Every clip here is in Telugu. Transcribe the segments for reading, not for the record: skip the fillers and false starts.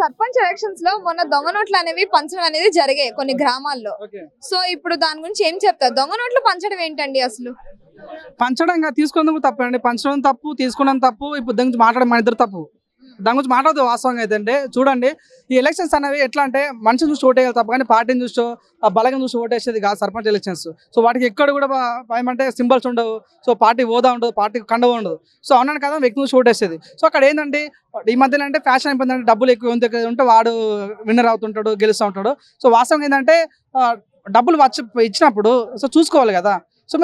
సర్పంచ్ ఎలక్షన్స్ లో మొన్న దొంగ నోట్లు అనేవి పంచడం అనేది జరిగాయి కొన్ని గ్రామాల్లో. సో ఇప్పుడు దాని గురించి ఏం చెప్తారు? దొంగ నోట్లు పంచడం ఏంటండి అసలు? పంచడంగా తీసుకున్నందుకు తప్పండి. పంచడం తప్పు, తీసుకున్నందుకు తప్పు. ఇప్పుడు దాని గురించి మాట్లాడడం మన ఇద్దరు తప్పు. దాని గురించి మాట్లాడదు వాస్తవంగా అయితే. అంటే చూడండి, ఈ ఎలక్షన్స్ అనేవి ఎట్లా అంటే మనిషిని చూసి ఓటేయాలి తప్ప కానీ పార్టీని చూసో బలగం చూసి ఓటేసేది కాదు సర్పంచ్ ఎలక్షన్స్. సో వాటికి ఎక్కడ కూడా ఏమంటే సింబల్స్ ఉండవు. సో పార్టీ హోదా ఉండదు, పార్టీ కండవ ఉండదు. సో అవునని కదా వ్యక్తి చూసి ఓటేసేది. సో అక్కడ ఏంటంటే ఈ మధ్యలో అంటే ఫ్యాషన్ అయిపోయిందంటే డబ్బులు ఎక్కువ ఉంటే వాడు విన్నర్ అవుతుంటాడు, గెలుస్తూ ఉంటాడు. సో వాస్తవంగా ఏంటంటే డబ్బులు ఇచ్చినప్పుడు సో చూసుకోవాలి కదా. సో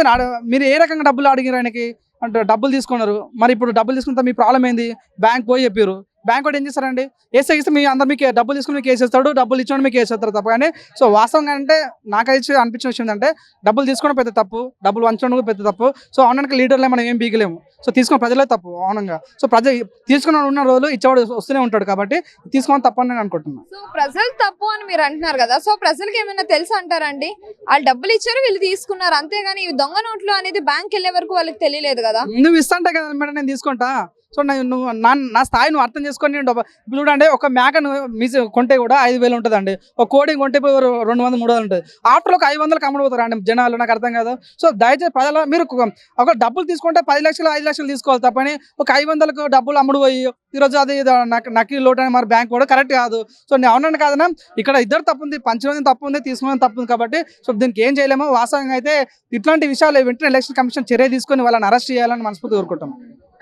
మీరు ఏ రకంగా డబ్బులు అడిగారు ఆయనకి అంటే డబ్బులు తీసుకున్నారు. మరి ఇప్పుడు డబ్బులు తీసుకుంటే మీ ప్రాబ్లం ఏంది? బ్యాంక్ పోయి చెప్పారు. బ్యాంక్ కూడా ఏం చేస్తారండి, వేస్తే మీ అందరు మీకు డబ్బులు తీసుకుని మీకు వేసేస్తాడు, డబ్బులు ఇచ్చిన మీకు వేసేస్తారు తప్ప. కానీ సో వాస్తవంగా అంటే నాకైతే అనిపించిన విషయం ఏంటంటే డబ్బులు తీసుకోవడం పెద్ద తప్పు, డబ్బులు వంచడం కూడా పెద్ద తప్పు. సో అవునానికి లీడర్లే మనం ఏం బీగలేము. సో తీసుకున్న ప్రజలే తప్పు అవునంగా. సో తీసుకున్న ఉన్న రోజులు ఇచ్చేవాడు వస్తూనే ఉంటాడు కాబట్టి తీసుకోవడం తప్పు అని నేను అనుకుంటున్నాను. సో ప్రజలు తప్పు అని మీరు అంటున్నారు కదా, సో ప్రజలకు ఏమైనా తెలుసు అంటారండి? వాళ్ళు డబ్బులు ఇచ్చారు, వీళ్ళు తీసుకున్నారు, అంతేగాని ఈ దొంగ నోట్లు అనేది బ్యాంక్ వెళ్ళే వరకు వాళ్ళకి తెలియలేదు కదా. నువ్వు ఇస్తాంటే కదా మేడం నేను తీసుకుంటా. సో నువ్వు నా స్థాయి నువ్వు అర్థం చేసుకొని ఇప్పుడు చూడండి, ఒక మేకను కొంటే కూడా 5,000 ఉంటుందండి. ఒక కోడి కొంటే 200-300 ఉంటుంది. ఆఫ్టర్ ఒక 500కి అమ్ముడుపోతారు అండి జనాలు. నాకు అర్థం కాదు. సో దయచేసి ప్రజలు మీరు ఒక డబ్బులు తీసుకుంటే 10 లక్షలు 5 లక్షలు తీసుకోవాలి తప్పని ఒక 500కు డబ్బులు అమ్ముడు పోయి ఈరోజు అది నకిలీ లోటు అని మరి బ్యాంక్ కూడా కరెక్ట్ కాదు. సో నేను అవునండి కాదన్నా, ఇక్కడ ఇద్దరు తప్పు ఉంది, పంచడం తప్పు ఉంది, తీసుకోవడం తప్పు ఉంది కాబట్టి సో దీనికి ఏం చేయలేము. వాస్తవంగా అయితే ఇట్లాంటి విషయాలు వెంటనే ఎలక్షన్ కమిషన్ చర్య తీసుకొని వాళ్ళని అరెస్ట్ చేయాలని మనస్ఫూర్తి కోరుకుంటాం.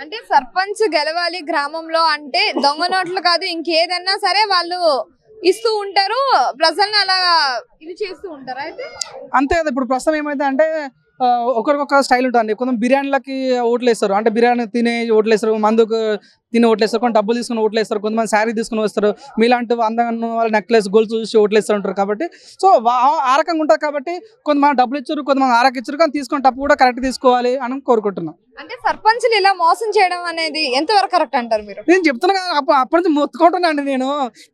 అంటే సర్పంచ్ గెలవాలి గ్రామంలో అంటే దొంగ నోట్లు కాదు, ఇంకేదన్నా సరే వాళ్ళు ఇస్తూ ఉంటారు, ప్రజల్ని అలా ఇది చేస్తూ ఉంటారు. అయితే అంతే కదా. ఇప్పుడు ప్రస్తుతం ఏమైతే అంటే ఒకరికొక స్టైల్ ఉంటుంది. కొంచెం బిర్యానీలకి ఓట్లు వేస్తారు, అంటే బిర్యానీ తినే ఓట్లు వేస్తారు, మందుకు తిని ఓట్లు వేస్తారు, కొన్ని డబ్బులు తీసుకుని ఓట్లు వేస్తారు, కొంతమంది శారీ తీసుకుని వస్తారు, మీలాంటి అందంగా వాళ్ళ నెక్లెస్ గోల్స్ చూసి ఓట్లు వేస్తూ ఉంటారు. కాబట్టి సో ఆ రకంగా ఉంటుంది కాబట్టి కొంతమంది డబ్బులు ఇచ్చారు, కొంతమంది ఆరకి ఇచ్చారు, కానీ తీసుకుని డబ్బు కూడా కరెక్ట్ తీసుకోవాలి అని కోరుకుంటున్నాం. అంటే సర్పంచ్లు ఇలా మోసం చేయడం అనేది ఎంతవరకు కరెక్ట్ అంటారు మీరు? నేను చెప్తున్నా కదా, అప్పటి నుంచి మొత్తుకుంటున్నాను. నేను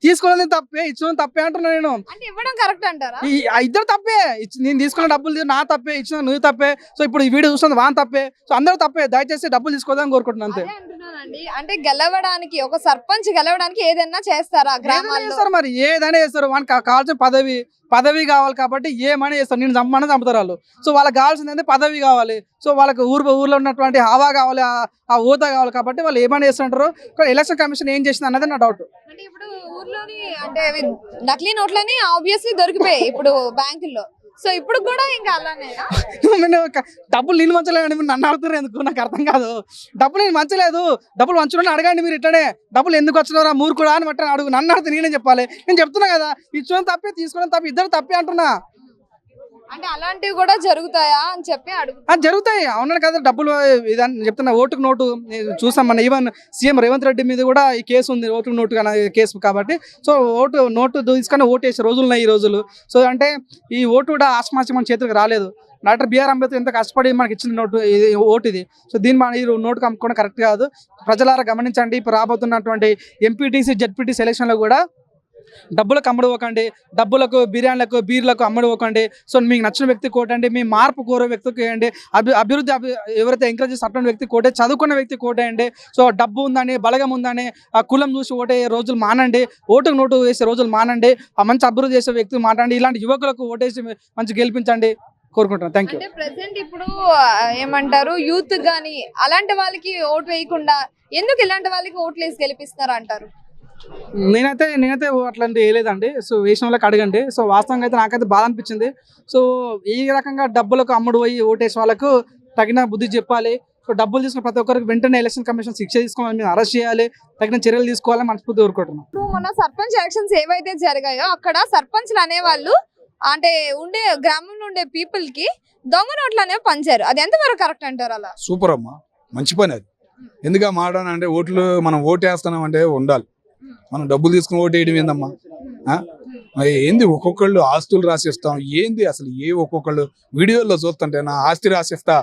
తీసుకోవడం తప్పే, ఇచ్చడం తప్పే అంటున్నాను నేను. అంటే ఇవ్వడం కరెక్ట్ అంటారా? ఇద్దరు తప్పే. నేను తీసుకున్న డబ్బులు నా తప్పే, ఇచ్చిన నువ్వు తప్పే. సో ఇప్పుడు ఈ వీడియో చూస్తుంది వాన్ తప్పే. సో అందరూ తప్పే. దయచేసి డబ్బులు తీసుకోదాం కోరుకుంటున్నాను అంతే. అంటే గెలవడానికి ఒక సర్పంచ్ గెలవడానికి ఏదైనా చేస్తారా గ్రామాల్లో? మరి ఏదైనా చేస్తారు. వానికి కావాల్సిన పదవి కావాలి కాబట్టి ఏమైనా చేస్తారు. నేను చంపమని చంపుతారు వాళ్ళు. సో వాళ్ళకి కావాల్సింది ఏంటంటే పదవి కావాలి. సో వాళ్ళకి ఊర్లో ఉన్నటువంటి హవా కావాలి, ఆ హోదా కావాలి కాబట్టి వాళ్ళు ఏమైనా చేస్తుంటారు. ఎలక్షన్ కమిషన్ ఏం చేసింది అన్నది నా డౌట్. అంటే ఇప్పుడు ఊర్లోని అంటే నకిలీ నోట్లని ఆబ్వియస్లీ దొరికిపోయాయి ఇప్పుడు బ్యాంకుల్లో. సో ఇప్పుడు కూడా ఇంకా అలానే డబ్బులు నేను మంచలేదు, మీరు నన్ను అడుగుతారు ఎందుకు నాకు అర్థం కాదు. డబ్బులు నేను మంచలేదు, డబ్బులు మంచుడని అడగండి మీరు. ఇట్లనే డబ్బులు ఎందుకు వచ్చినారా మూర్ఖుడా అని బట్టి అడుగు. నన్ను అడిగితే నేనే చెప్పాలి. నేను చెప్తున్నా కదా, ఇచ్చడం తప్పే, తీసుకోవడం తప్పే, ఇద్దరు తప్పే అంటున్నా. అంటే అలాంటివి కూడా జరుగుతాయా అని చెప్పి జరుగుతాయి. అవునని కదా. డబ్బులు ఇదని చెప్తున్నా. ఓటుకు నోటు చూసాం మన. ఈవెన్ సీఎం రేవంత్ రెడ్డి మీద కూడా ఈ కేసు ఉంది, ఓటుకు నోటు కేసు కాబట్టి. సో నోటు తీసుకొని ఓటు వేసే రోజులు ఉన్నాయి ఈ రోజులు. సో అంటే ఈ ఓటు కూడా ఆస్మాసి మన చేతికి రాలేదు. డాక్టర్ బిఆర్ అంబేద్కర్ ఎంత కష్టపడి మనకి ఇచ్చిన ఓటు ఇది. సో దీన్ని ఈ నోటుకు అమ్ముకోవడం కరెక్ట్ కాదు. ప్రజలారా గమనించండి. ఇప్పుడు రాబోతున్నటువంటి ఎంపీటీసీ జెడ్పీటీసీ ఎలక్షన్లో కూడా డబ్బులకు అమ్ముడుపోకండి, డబ్బులకు బిర్యానీలకు బీర్లకు అమ్ముడుపోకండి. సో మీకు నచ్చిన వ్యక్తి కోటండి, మీ మార్పు కోరే వ్యక్తికి వేయండి, అభివృద్ధి ఎవరైతే ఎంకరేజ్ చేస్తున్న వ్యక్తి కోటే, చదువుకున్న వ్యక్తి కోటేయండి. సో డబ్బు ఉందని, బలగం ఉందని ఆ కులం చూసి ఓటే రోజులు మానండి, ఓటుకు నోటు వేసే రోజులు మానండి, ఆ మంచి అభివృద్ధి చేసే వ్యక్తి మాట్లాడండి. ఇలాంటి యువకులకు ఓటేసి మంచి గెలిపించండి కోరుకుంటున్నాను. Thank you. అంటే ప్రెసెంట్ ఇప్పుడు ఏమంటారు యూత్ గానీ అలాంటి వాళ్ళకి ఓటు వేయకుండా ఎందుకు ఇలాంటి వాళ్ళకి ఓట్లు వేసి గెలిపిస్తున్నారు అంటారు? నేనైతే అట్లాంటి వేయలేదండి. సో వేసిన వాళ్ళకి అడగండి. సో వాస్తవంగా అయితే నాకైతే బాధ అనిపించింది. సో ఈ రకంగా డబ్బులకు అమ్ముడు పోయి ఓటేసే వాళ్ళకు తగిన బుద్ధి చెప్పాలి. సో డబ్బులు తీసుకున్న ప్రతి ఒక్కరికి వెంటనే ఎలక్షన్ కమిషన్ శిక్ష తీసుకోవాలని, మేము అరెస్ట్ చేయాలి, తగిన చర్యలు తీసుకోవాలని మనస్ఫూర్తి కోరుకుంటున్నాం. ఇప్పుడు మన సర్పంచ్ ఎలక్షన్స్ ఏవైతే జరిగాయో అక్కడ సర్పంచ్లు అనేవాళ్ళు అంటే గ్రామంలో ఉండే పీపుల్ కి దొంగ నోట్లు అనేవి పంచారు. అది ఎంతవరకు కరెక్ట్ అంటారు? అలా సూపర్ అమ్మా, మంచి పని అది. ఎందుకు మాట్లాడానంటే ఓట్లు మనం ఓటు వేస్తున్నాం అంటే ఉండాలి. మనం డబ్బులు తీసుకుని ఓటు వేయడం ఏందమ్మా? ఏంది ఒక్కొక్కళ్ళు ఆస్తులు రాసిస్తాం ఏంది అసలు? ఒక్కొక్కళ్ళు వీడియోల్లో చూస్తుంటే నా ఆస్తి రాసిస్తా,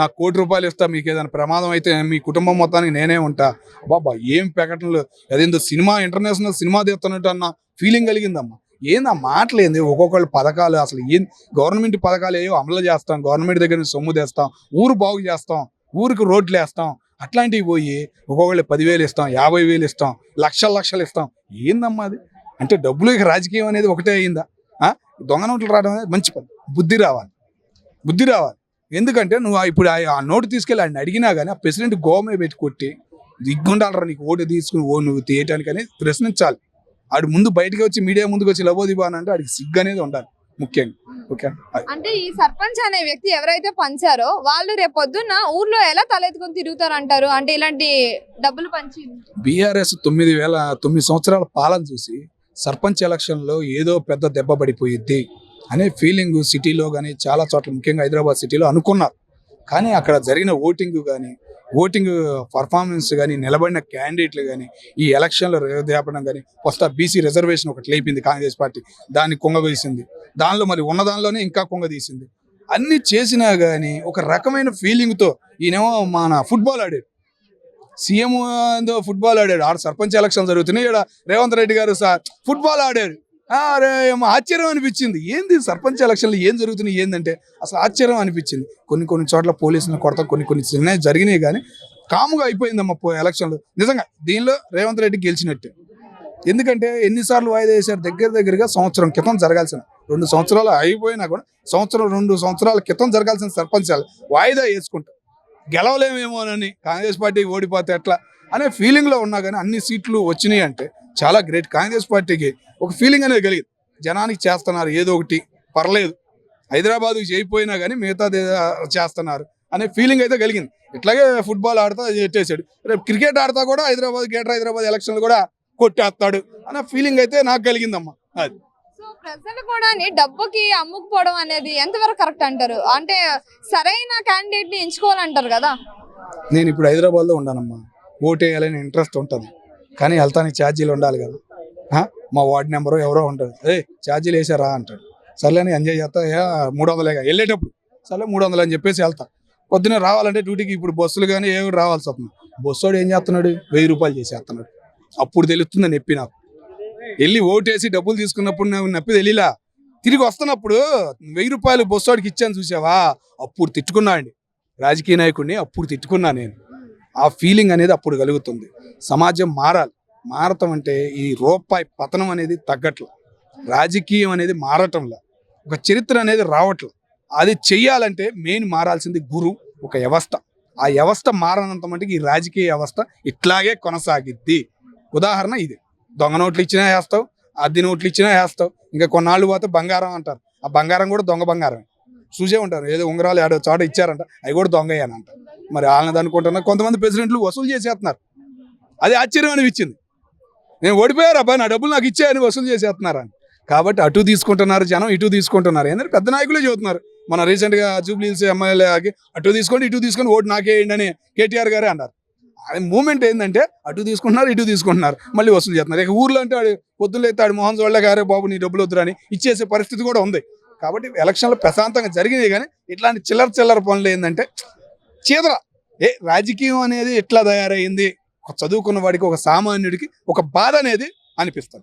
నాకు ₹1,00,00,000 ఇస్తా, మీకు ఏదైనా ప్రమాదం అయితే మీ కుటుంబం మొత్తానికి నేనే ఉంటా. బాబా ఏం ప్రకటనలు! అదేందో సినిమా, ఇంటర్నేషనల్ సినిమా తీస్తున్నట్టు అన్న ఫీలింగ్ కలిగిందమ్మా. ఏంది ఆ మాటలేంది? ఒక్కొక్కళ్ళు పథకాలు అసలు ఏం గవర్నమెంట్ పథకాలు ఏవో అమలు చేస్తాం, గవర్నమెంట్ దగ్గర నుంచి సొమ్ము తెస్తాం, ఊరు బాగు చేస్తాం, ఊరికి రోడ్లు వేస్తాం, అట్లాంటివి పోయి ఒక్కొక్కళ్ళు 10,000 ఇస్తాం, 50,000 ఇస్తాం, లక్షలు ఇస్తాం. ఏందమ్మా అది? అంటే డబ్బులు ఇక రాజకీయం అనేది ఒకటే అయిందా? దొంగ నోట్లు రావడం అనేది మంచి పని. బుద్ధి రావాలి. ఎందుకంటే నువ్వు ఇప్పుడు ఆ నోటు తీసుకెళ్ళి ఆయన అడిగినా కానీ ఆ ప్రెసిడెంట్ గోమే పెట్టి కొట్టి దిగ్గుండాలరా నీకు ఓటు తీసుకుని నువ్వు తీయటానికని ప్రశ్నించాలి. ఆడు ముందు బయటకు వచ్చి మీడియా ముందుకు వచ్చి లబోదిబా అని అంటే ఆడికి సిగ్గు అనేది ఉండాలి ముఖ్యంగా. ఓకే, అంటే ఈ సర్పంచ్ అనే వ్యక్తి ఎవరైతే పంచారో వాళ్ళు రేపు పొద్దున్న ఊర్లో ఎలా తలెత్తుకొని తిరుగుతారు అంటారు? అంటే ఇలాంటి డబ్బులు పంచి బీఆర్ఎస్ 9 సంవత్సరాల పాలన చూసి సర్పంచ్ ఎలక్షన్లో ఏదో పెద్ద దెబ్బ పడిపోయిద్ది అనే ఫీలింగ్ సిటీలో కానీ చాలా చోట్ల ముఖ్యంగా హైదరాబాద్ సిటీలో అనుకున్నారు. కానీ అక్కడ జరిగిన ఓటింగ్ పర్ఫార్మెన్స్ కానీ నిలబడిన క్యాండిడేట్లు కానీ ఈ ఎలక్షన్లో రేపడం కానీ ఫస్ట్ బీసీ రిజర్వేషన్ ఒకటి లేపింది కాంగ్రెస్ పార్టీ, దాన్ని కొంగదీసింది. దానిలో మరి ఉన్నదానిలోనే ఇంకా కొంగదీసింది. అన్ని చేసినా కానీ ఒక రకమైన ఫీలింగ్తో ఈయనేమో మన ఫుట్బాల్ ఆడాడు, సీఎం ఏందో ఫుట్బాల్ ఆడాడు. ఆడ సర్పంచ్ ఎలక్షన్ జరుగుతున్నాయి, ఇక్కడ రేవంత్ రెడ్డి గారు ఫుట్బాల్ ఆడారు. అరే ఏమో ఆశ్చర్యం అనిపించింది, ఏంది సర్పంచ్ ఎలక్షన్లు ఏం జరుగుతున్నాయి ఏందంటే అసలు ఆశ్చర్యం అనిపించింది. కొన్ని చోట్ల పోలీసులను కొడతా కొన్ని చిన్నవి జరిగినాయి కానీ కాముగా అయిపోయిందమ్మా ఎలక్షన్లు. నిజంగా దీనిలో రేవంత్ రెడ్డి గెలిచినట్టే. ఎందుకంటే ఎన్నిసార్లు వాయిదా వేశారు? దగ్గరగా సంవత్సరం క్రితం జరగాల్సిన, 2 సంవత్సరాలు అయిపోయినా కూడా 2 సంవత్సరాల క్రితం జరగాల్సిన సర్పంచ్ వాయిదా వేసుకుంటారు. గెలవలేమేమోనని కాంగ్రెస్ పార్టీ ఓడిపోతే ఎట్లా అనే ఫీలింగ్లో ఉన్నా కానీ అన్ని సీట్లు వచ్చినాయి అంటే చాలా గ్రేట్. కాంగ్రెస్ పార్టీకి ఒక ఫీలింగ్ అనేది కలిగింది, జనానికి చేస్తున్నారు ఏదో ఒకటి, పర్లేదు హైదరాబాద్కి చేయకపోయినా కానీ మిగతా చేస్తున్నారు అనే ఫీలింగ్ అయితే కలిగింది. ఇట్లాగే ఫుట్బాల్ ఆడుతా పెట్టేశాడు, రేపు క్రికెట్ ఆడుతా కూడా గ్రేటర్ హైదరాబాద్ ఎలక్షన్లు కూడా కొట్టేస్తాడు అనే ఫీలింగ్ అయితే నాకు కలిగిందమ్మా. అది సో ప్రజలు కూడా డబ్బుకి అమ్ముకుపోవడం అనేది ఎంతవరకు కరెక్ట్ అంటారు? అంటే సరైన క్యాండిడేట్ ని ఎంచుకోవాలంటారు కదా. నేను ఇప్పుడు హైదరాబాద్లో ఉన్నానమ్మా, ఓటు వేయాలని ఇంట్రెస్ట్ ఉంటుంది కానీ వెళ్తానికి ఛార్జీలు ఉండాలి కదా. మా వార్డు నెంబరు ఎవరో ఉంటారు, ఛార్జీలు వేసారా అంటాడు. సర్లేని ఎంజాయ్ చేస్తా, 300 వెళ్ళేటప్పుడు సర్లే 300 అని చెప్పేసి వెళ్తా. పొద్దున్న రావాలంటే డ్యూటీకి ఇప్పుడు బస్సులు కానీ ఏమి రావాల్సి వస్తుంది. బస్సోడు ఏం చేస్తున్నాడు, 1000 రూపాయలు చేసేస్తున్నాడు. అప్పుడు తెలుస్తుంది నొప్పి నాకు. వెళ్ళి ఓటేసి డబ్బులు తీసుకున్నప్పుడు నాకు నొప్పి తెలియలా. తిరిగి వస్తున్నప్పుడు 1000 రూపాయలు బస్సోడికి ఇచ్చాను చూసావా, అప్పుడు తిట్టుకున్నా అండి రాజకీయ నాయకుడిని, అప్పుడు తిట్టుకున్నా నేను. ఆ ఫీలింగ్ అనేది అప్పుడు కలుగుతుంది. సమాజం మారటం అంటే ఈ రూపాయి పతనం అనేది తగ్గట్ల, రాజకీయం అనేది మారటంలా, ఒక చరిత్ర అనేది రావట్ల. అది చెయ్యాలంటే మెయిన్ మారాల్సింది ఒక వ్యవస్థ. ఆ వ్యవస్థ మారనంత మటుకు ఈ రాజకీయ వ్యవస్థ ఇట్లాగే కొనసాగిద్ది. ఉదాహరణ ఇది, దొంగ నోట్లు ఇచ్చినా వేస్తావు, అద్దె నోట్లు ఇచ్చినా వేస్తావు, ఇంకా కొన్నాళ్ళు పోతే బంగారం అంటారు. ఆ బంగారం కూడా దొంగ బంగారం చూసే ఉంటారు. ఏదో ఉంగరాలు ఏడో చోట ఇచ్చారంట, అవి కూడా దొంగయ్యానంట. మరి వాళ్ళని అనుకుంటున్నా కొంతమంది ప్రెసిడెంట్లు వసూలు చేసేస్తున్నారు. అది ఆశ్చర్యం అనిపించింది. నేను ఓడిపోయారు అబ్బాయి, నా డబ్బులు నాకు ఇచ్చాయని వసూలు చేసేస్తున్నారని. కాబట్టి అటు తీసుకుంటున్నారు జనం, ఇటు తీసుకుంటున్నారు. ఏంటంటే పెద్ద నాయకులే చెబుతున్నారు. మన రీసెంట్గా జూబ్లీహిల్స్ ఎమ్మెల్యేకి అటు తీసుకోండి ఇటు తీసుకొని ఓటు నాకే వేయండి అని కేటీఆర్ గారే అన్నారు. అది మూమెంట్ ఏంటంటే అటు తీసుకుంటున్నారు ఇటు తీసుకుంటున్నారు, మళ్ళీ వసూలు చేస్తున్నారు. ఇక ఊర్లో అంటే ఆడు పొద్దున్న అయితే ఆడు మోహన్ జోళ్ళ గారే బాబు నీ డబ్బులు వద్దురని ఇచ్చేసే పరిస్థితి కూడా ఉంది. కాబట్టి ఎలక్షన్లు ప్రశాంతంగా జరిగినాయి కానీ ఇట్లాంటి చిల్లర పనులు ఏంటంటే చీదర. రాజకీయం అనేది ఎట్లా తయారైంది, చదువుకున్న వాడికి, ఒక సామాన్యుడికి ఒక బాధ అనేది అనిపిస్తుంది.